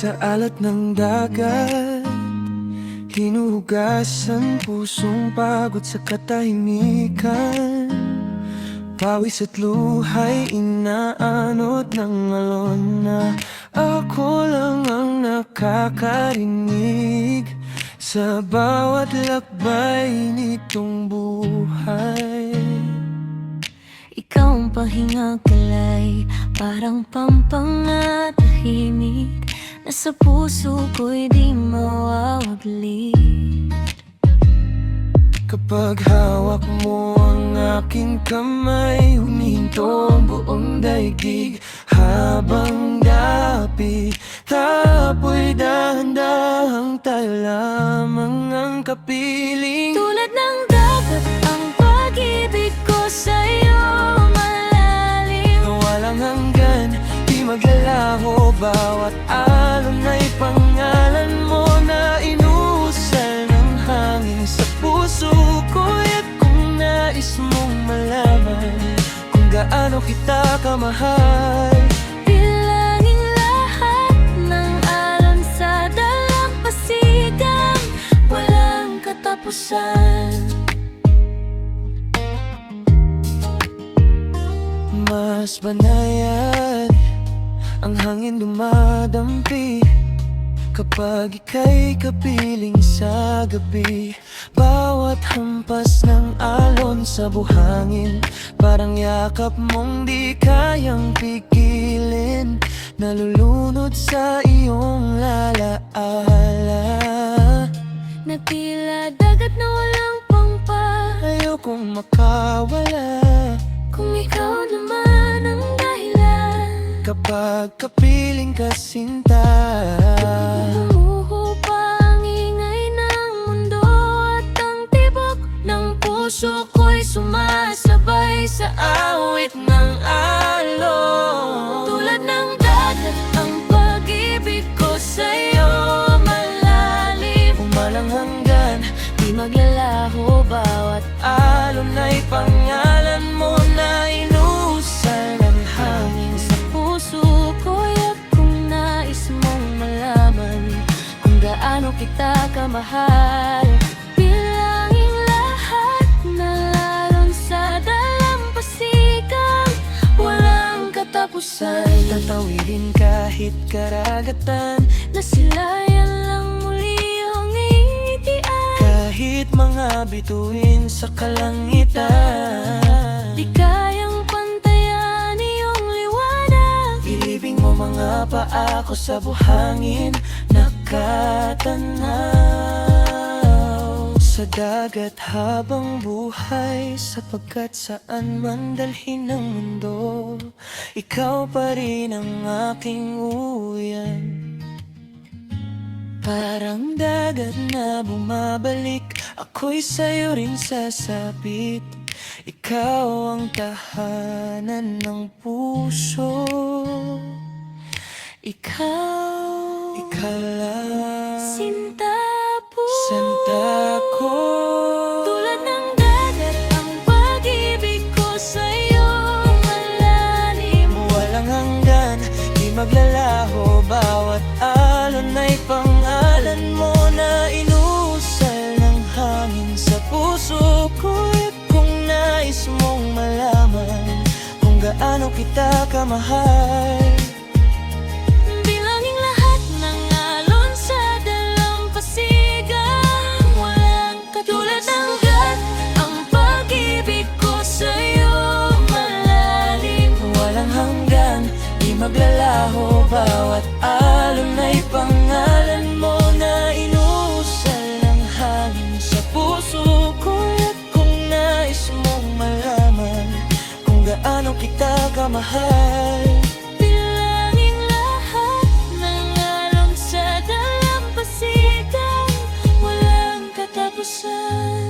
Sa alat ng dagat, hinuhugasan pusong pagod sa katahimikan. Pawis at luha'y inaanod ng alon na ako lang ang nakakarinig sa bawat lakbay nitong buhay. Ikaw ang pahinga kalay, parang pampangatahimik na sa puso ko'y di mawawaglit. Kapag hawak mo ang aking kamay, huminto ang buong daigdig. Habang dapit, tapoy dahan-dahang tayo lamang ang kapiling. Tulad ng dagat ang pag-ibig ko sa'yo, malalim, Walang hanggan, di maglalaho. Bawat alon ay pangalan mo na inusal ng hangin sa puso ko. At kung nais mong malaman kung gaano kita kamahal, bilangin lahat ng alon sa dalampasigan, walang katapusan. mas banayad ang hangin dumadampi kapag ika'y kapiling sa gabi. Bawat hampas ng alon sa buhangin, parang yakap mong di kayang pigilin. Nalulunod sa iyong lalaala, Na tila dagat na walang pangpa, ayokong makawala. kung ikaw naman ang dahilan. Kapag kapiling ka sinta, Humuhupa ang ingay ng mundo at ang tibok ng puso ko'y sumasabay sa awit ng alon. Tulad ng dagat ang pag-ibig ko sa'yo, malalim, umalang hanggan, di maglalaho. Bawat alon ay pangalan mo na inusal ng hangin sa puso ko'y at kung nais mong malaman kung gaano kita kamahal, bilangin lahat ng alon sa dalampasigan, walang katapusan. tatawidin kahit karagatan, Na silayan lang muli ang itian, kahit mga bituin sa kalangitan. di kayang pantayan iyong liwanag. Ilibing mo mga paa ko sa buhangin, nakatanaw sa dagat habang buhay, sapagkat saan man dalhin ng mundo, ikaw pa rin ang aking uyan. Parang dagat na bumabalik, ako'y sa'yo rin sasabit. Ikaw ang tahanan ng puso, ikaw lang Sinta po, sinta ko. tulad ng dagat ang pag-ibig ko sa'yo, malalim, Walang hanggan, di maglalaho. Bawat alon ay pangalan mo na inusal ng hangin sa puso ko. At kung nais mong malaman kung gaano kita kamahal, bilangin lahat ng alon sa dalampasigan, walang katulad ng dagat ang pag-ibig ko sa'yo, malalim, walang hanggan, di maglalaho. Bawat alon ay pangalan mo na inusal ng hangin sa puso ko. At kung nais mong malaman kung gaano kita kamahal, bilangin lahat ng alon sa dalampasigan, walang katapusan.